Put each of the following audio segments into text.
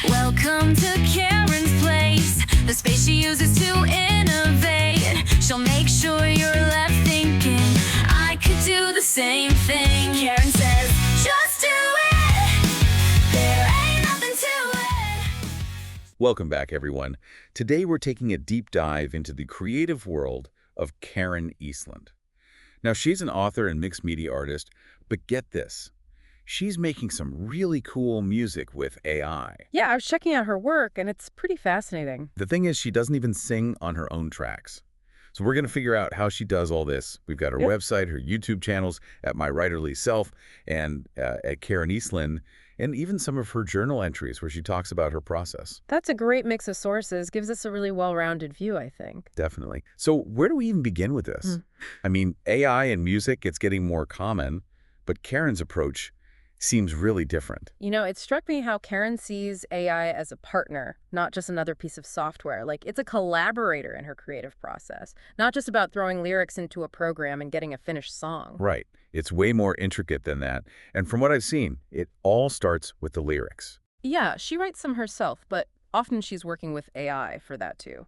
Welcome to Karen's place, the space she uses to innovate. She'll make sure you're left thinking, I could do the same thing. Karen says, just do it. There ain't nothing to it. Welcome back, everyone. Today we're taking a deep dive into the creative world of Karen Eastland. Now, she's an author and mixed media artist, but get this. She's making some really cool music with AI. Yeah, I was checking out her work, and it's pretty fascinating. The thing is, she doesn't even sing on her own tracks. So we're going to figure out how she does all this. We've got her website, her YouTube channels, at My Writerly Self, and at Karen Eastland, and even some of her journal entries where she talks about her process. That's a great mix of sources. Gives us a really well-rounded view, I think. Definitely. So where do we even begin with this? I mean, AI and music, it's getting more common, but Karen's approach seems really different. You know, it struck me how Karen sees AI as a partner, not just another piece of software. Like, it's a collaborator in her creative process, not just about throwing lyrics into a program and getting a finished song. Right. It's way more intricate than that. And from what I've seen, it all starts with the lyrics. Yeah, she writes some herself, but often she's working with AI for that too.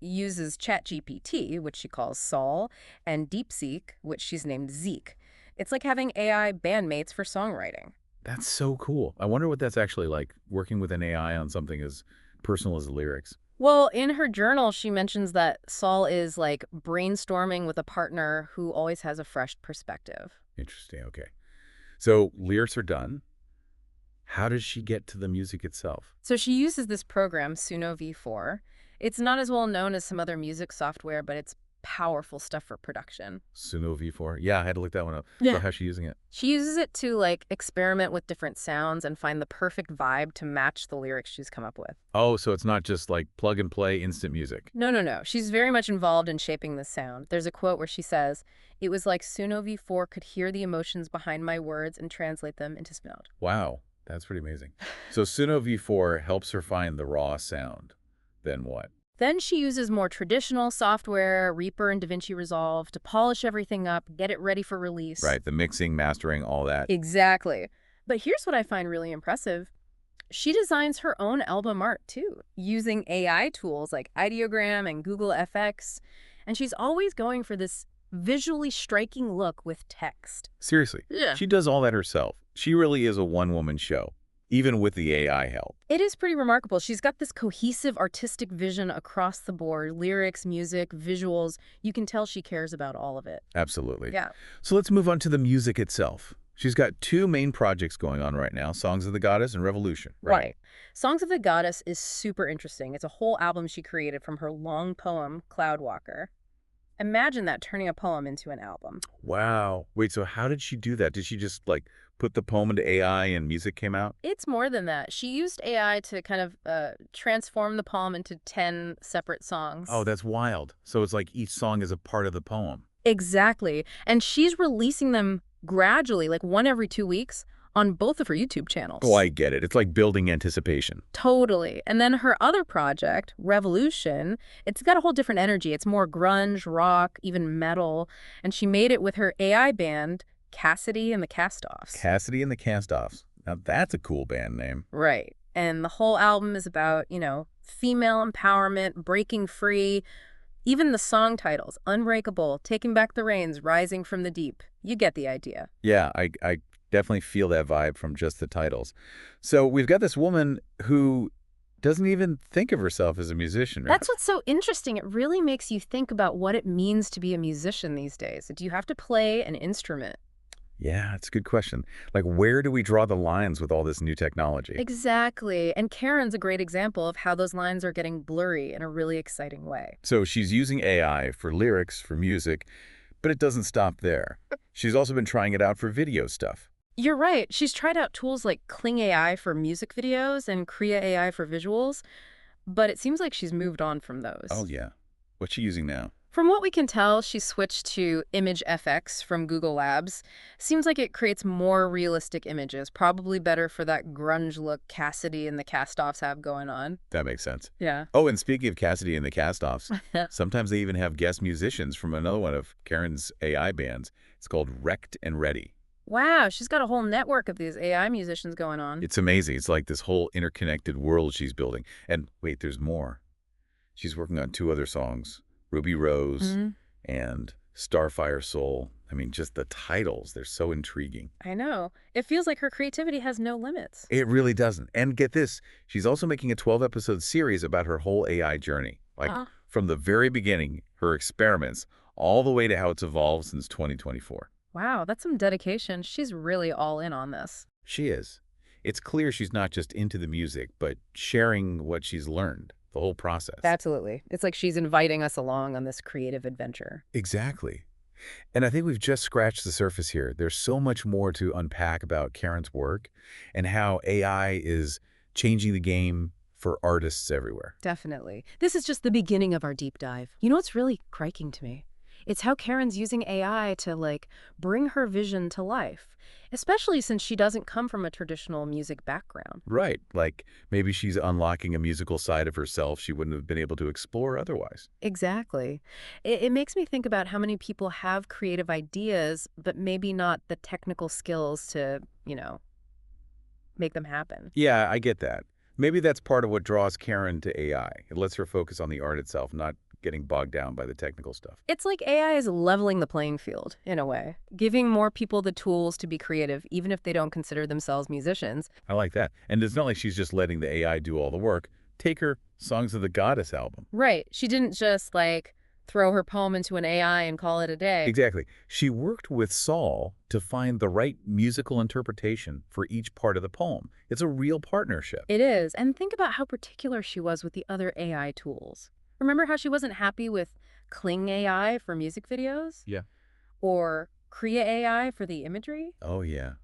Uses ChatGPT, which she calls Sol, and DeepSeek, which she's named Zeke. It's like having AI bandmates for songwriting. That's so cool. I wonder what that's actually like, working with an AI on something as personal as the lyrics. Well, in her journal, she mentions that Sol is like brainstorming with a partner who always has a fresh perspective. Interesting. Okay. So lyrics are done. How does she get to the music itself? So she uses this program, Suno V4. It's not as well known as some other music software, but it's powerful stuff for production. Suno V4. Yeah, I had to look that one up. Yeah. So how's she using it? She uses it to like experiment with different sounds and find the perfect vibe to match the lyrics she's come up with. Oh, so it's not just like plug and play instant music. No. She's very much involved in shaping the sound. There's a quote where she says, "It was like Suno V4 could hear the emotions behind my words and translate them into sound." Wow, that's pretty amazing. So Suno V4 helps her find the raw sound. Then what? Then she uses more traditional software, Reaper and DaVinci Resolve, to polish everything up, get it ready for release. Right, the mixing, mastering, all that. Exactly. But here's what I find really impressive. She designs her own album art, too, using AI tools like Ideogram and Google FX. And she's always going for this visually striking look with text. Seriously. Yeah. She does all that herself. She really is a one-woman show, even with the AI help. It is pretty remarkable. She's got this cohesive artistic vision across the board. Lyrics, music, visuals. You can tell she cares about all of it. Absolutely. Yeah. So let's move on to the music itself. She's got two main projects going on right now, Songs of the Goddess and Revolution. Right. Songs of the Goddess is super interesting. It's a whole album she created from her long poem, Cloudwalker. Imagine that, turning a poem into an album. Wow. Wait, so how did she do that? Did she just like put the poem into AI and music came out? It's more than that. She used AI to kind of transform the poem into 10 separate songs. Oh, that's wild. So it's like each song is a part of the poem. Exactly. And she's releasing them gradually, like one every 2 weeks, on both of her YouTube channels. Oh, I get it. It's like building anticipation. Totally. And then her other project, Revolution, it's got a whole different energy. It's more grunge, rock, even metal. And she made it with her AI band, Cassidy and the Castoffs. Cassidy and the Castoffs. Now that's a cool band name. Right. And the whole album is about, you know, female empowerment, breaking free. Even the song titles, Unbreakable, Taking Back the Reins, Rising from the Deep. You get the idea. Yeah, I definitely feel that vibe from just the titles. So we've got this woman who doesn't even think of herself as a musician. Right? That's what's so interesting. It really makes you think about what it means to be a musician these days. Do you have to play an instrument? Yeah, it's a good question. Like, where do we draw the lines with all this new technology? Exactly. And Karen's a great example of how those lines are getting blurry in a really exciting way. So she's using AI for lyrics, for music, but it doesn't stop there. She's also been trying it out for video stuff. You're right. She's tried out tools like Kling AI for music videos and Krea AI for visuals, but it seems like she's moved on from those. Oh, yeah. What's she using now? From what we can tell, she switched to Image FX from Google Labs. Seems like it creates more realistic images, probably better for that grunge look Cassidy and the Cast-Offs have going on. That makes sense. Yeah. Oh, and speaking of Cassidy and the Cast-Offs, sometimes they even have guest musicians from another one of Karen's AI bands. It's called Wrecked and Ready. Wow, she's got a whole network of these AI musicians going on. It's amazing. It's like this whole interconnected world she's building. And wait, there's more. She's working on 2 other songs, Ruby Rose and Starfire Soul. I mean, just the titles, they're so intriguing. I know. It feels like her creativity has no limits. It really doesn't. And get this, she's also making a 12-episode series about her whole AI journey. Like, from the very beginning, her experiments, all the way to how it's evolved since 2024. Wow, that's some dedication. She's really all in on this. She is. It's clear she's not just into the music, but sharing what she's learned, the whole process. Absolutely. It's like she's inviting us along on this creative adventure. Exactly. And I think we've just scratched the surface here. There's so much more to unpack about Karen's work and how AI is changing the game for artists everywhere. Definitely. This is just the beginning of our deep dive. You know what's really striking to me? It's how Karen's using AI to, like, bring her vision to life, especially since she doesn't come from a traditional music background. Right. Like maybe she's unlocking a musical side of herself she wouldn't have been able to explore otherwise. Exactly. It makes me think about how many people have creative ideas, but maybe not the technical skills to, make them happen. Yeah, I get that. Maybe that's part of what draws Karen to AI. It lets her focus on the art itself, not getting bogged down by the technical stuff. It's like AI is leveling the playing field, in a way, giving more people the tools to be creative, even if they don't consider themselves musicians. I like that. And it's not like she's just letting the AI do all the work. Take her Songs of the Goddess album. Right. She didn't just, throw her poem into an AI and call it a day. Exactly. She worked with Saul to find the right musical interpretation for each part of the poem. It's a real partnership. It is. And think about how particular she was with the other AI tools. Remember how she wasn't happy with Kling AI for music videos? Yeah. Or Krea AI for the imagery? Oh, yeah.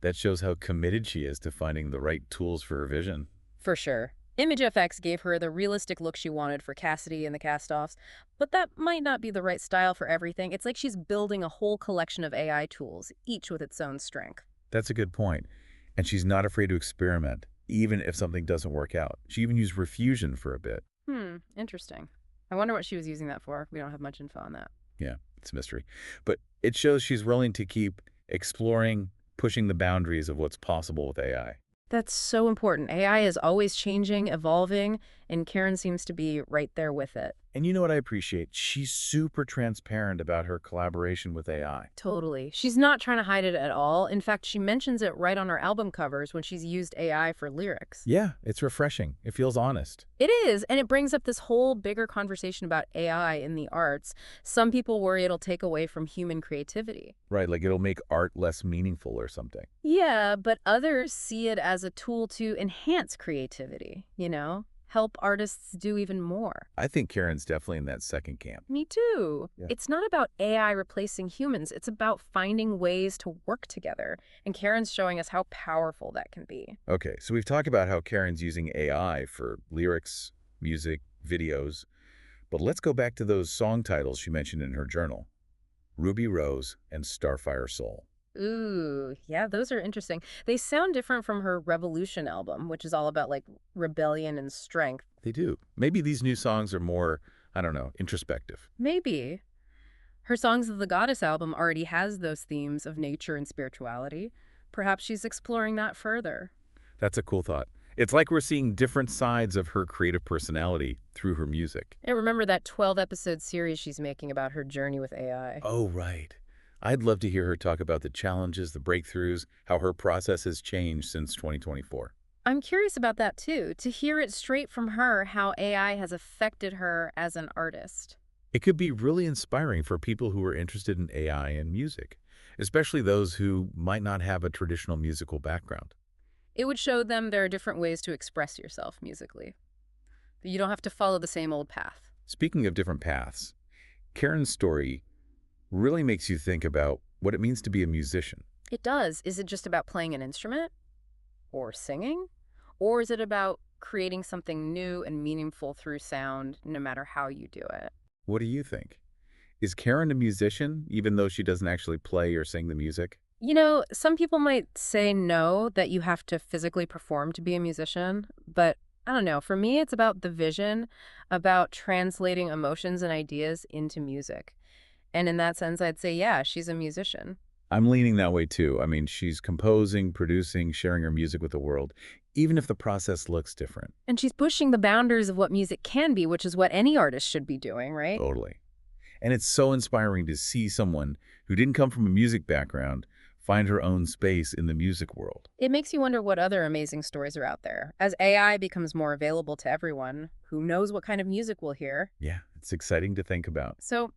That shows how committed she is to finding the right tools for her vision. For sure. ImageFX gave her the realistic look she wanted for Cassidy and the Cast-Offs, but that might not be the right style for everything. It's like she's building a whole collection of AI tools, each with its own strength. That's a good point. And she's not afraid to experiment, even if something doesn't work out. She even used Riffusion for a bit. Interesting. I wonder what she was using that for. We don't have much info on that. Yeah, it's a mystery. But it shows she's willing to keep exploring, pushing the boundaries of what's possible with AI. That's so important. AI is always changing, evolving, and Karen seems to be right there with it. And you know what I appreciate? She's super transparent about her collaboration with AI. Totally. She's not trying to hide it at all. In fact, she mentions it right on her album covers when she's used AI for lyrics. Yeah, it's refreshing. It feels honest. It is, and it brings up this whole bigger conversation about AI in the arts. Some people worry it'll take away from human creativity. Right, like it'll make art less meaningful or something. Yeah, but others see it as a tool to enhance creativity, help artists do even more. I think Karen's definitely in that second camp. Me too. Yeah. It's not about AI replacing humans. It's about finding ways to work together. And Karen's showing us how powerful that can be. Okay, so we've talked about how Karen's using AI for lyrics, music, videos. But let's go back to those song titles she mentioned in her journal. Ruby Rose and Starfire Soul. Ooh, yeah, those are interesting. They sound different from her Revolution album, which is all about rebellion and strength. They do. Maybe these new songs are more, I don't know, introspective. Maybe. Her Songs of the Goddess album already has those themes of nature and spirituality. Perhaps she's exploring that further. That's a cool thought. It's like we're seeing different sides of her creative personality through her music. And remember that 12-episode series she's making about her journey with AI. Oh, right. I'd love to hear her talk about the challenges, the breakthroughs, how her process has changed since 2024. I'm curious about that too, to hear it straight from her how AI has affected her as an artist. It could be really inspiring for people who are interested in AI and music, especially those who might not have a traditional musical background. It would show them there are different ways to express yourself musically. You don't have to follow the same old path. Speaking of different paths, Karen's story really makes you think about what it means to be a musician. It does. Is it just about playing an instrument? Or singing? Or is it about creating something new and meaningful through sound, no matter how you do it? What do you think? Is Karen a musician, even though she doesn't actually play or sing the music? You know, some people might say no, that you have to physically perform to be a musician, but I don't know. For me, it's about the vision, about translating emotions and ideas into music. And in that sense, I'd say, yeah, she's a musician. I'm leaning that way too. I mean, she's composing, producing, sharing her music with the world, even if the process looks different. And she's pushing the boundaries of what music can be, which is what any artist should be doing, right? Totally. And it's so inspiring to see someone who didn't come from a music background find her own space in the music world. It makes you wonder what other amazing stories are out there. As AI becomes more available to everyone, who knows what kind of music we'll hear? Yeah, it's exciting to think about. So,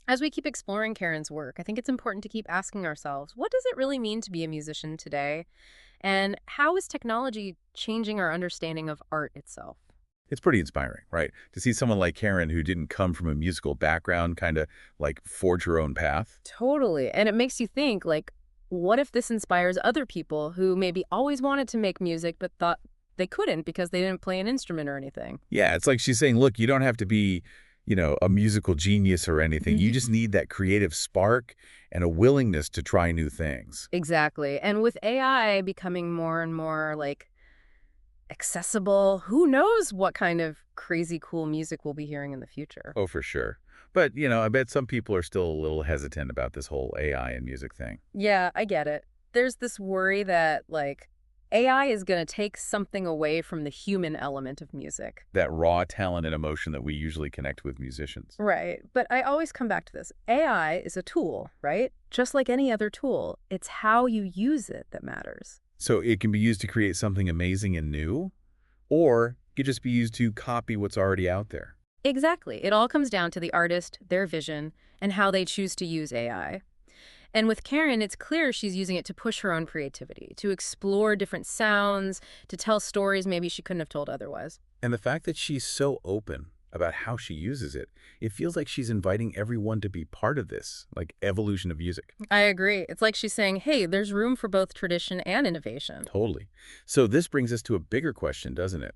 as we keep exploring Karen's work, I think it's important to keep asking ourselves, what does it really mean to be a musician today? And how is technology changing our understanding of art itself? It's pretty inspiring, right? To see someone like Karen who didn't come from a musical background kind of like forge her own path. Totally. And it makes you think, like, what if this inspires other people who maybe always wanted to make music but thought they couldn't because they didn't play an instrument or anything? Yeah, it's like she's saying, look, you don't have to be, a musical genius or anything. You just need that creative spark and a willingness to try new things. Exactly. And with AI becoming more and more, like, accessible, who knows what kind of crazy cool music we'll be hearing in the future. Oh, for sure. But, I bet some people are still a little hesitant about this whole AI and music thing. Yeah, I get it. There's this worry that, like, AI is going to take something away from the human element of music. That raw talent and emotion that we usually connect with musicians. Right. But I always come back to this. AI is a tool, right? Just like any other tool. It's how you use it that matters. So it can be used to create something amazing and new, or it could just be used to copy what's already out there. Exactly. It all comes down to the artist, their vision, and how they choose to use AI. And with Karen, it's clear she's using it to push her own creativity, to explore different sounds, to tell stories maybe she couldn't have told otherwise. And the fact that she's so open about how she uses it, it feels like she's inviting everyone to be part of this, like evolution of music. I agree. It's like she's saying, hey, there's room for both tradition and innovation. Totally. So this brings us to a bigger question, doesn't it?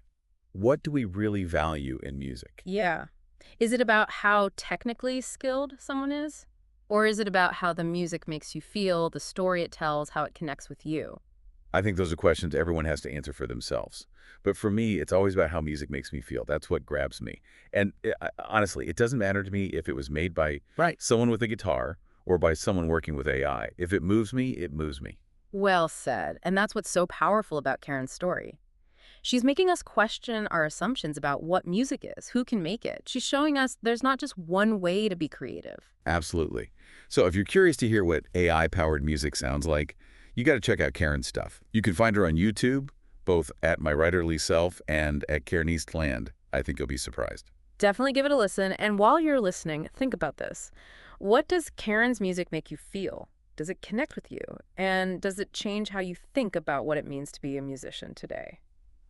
What do we really value in music? Yeah. Is it about how technically skilled someone is? Or is it about how the music makes you feel, the story it tells, how it connects with you? I think those are questions everyone has to answer for themselves. But for me, it's always about how music makes me feel. That's what grabs me. And honestly, it doesn't matter to me if it was made by someone with a guitar or by someone working with AI. If it moves me, it moves me. Well said. And that's what's so powerful about Karen's story. She's making us question our assumptions about what music is, who can make it. She's showing us there's not just one way to be creative. Absolutely. So if you're curious to hear what AI-powered music sounds like, you got to check out Karen's stuff. You can find her on YouTube, both at My Writerly Self and at Karen Eastland. I think you'll be surprised. Definitely give it a listen. And while you're listening, think about this. What does Karen's music make you feel? Does it connect with you? And does it change how you think about what it means to be a musician today?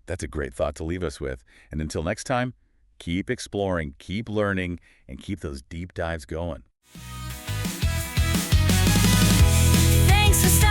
That's a great thought to leave us with. And until next time, keep exploring, keep learning, and keep those deep dives going. Thanks for stopping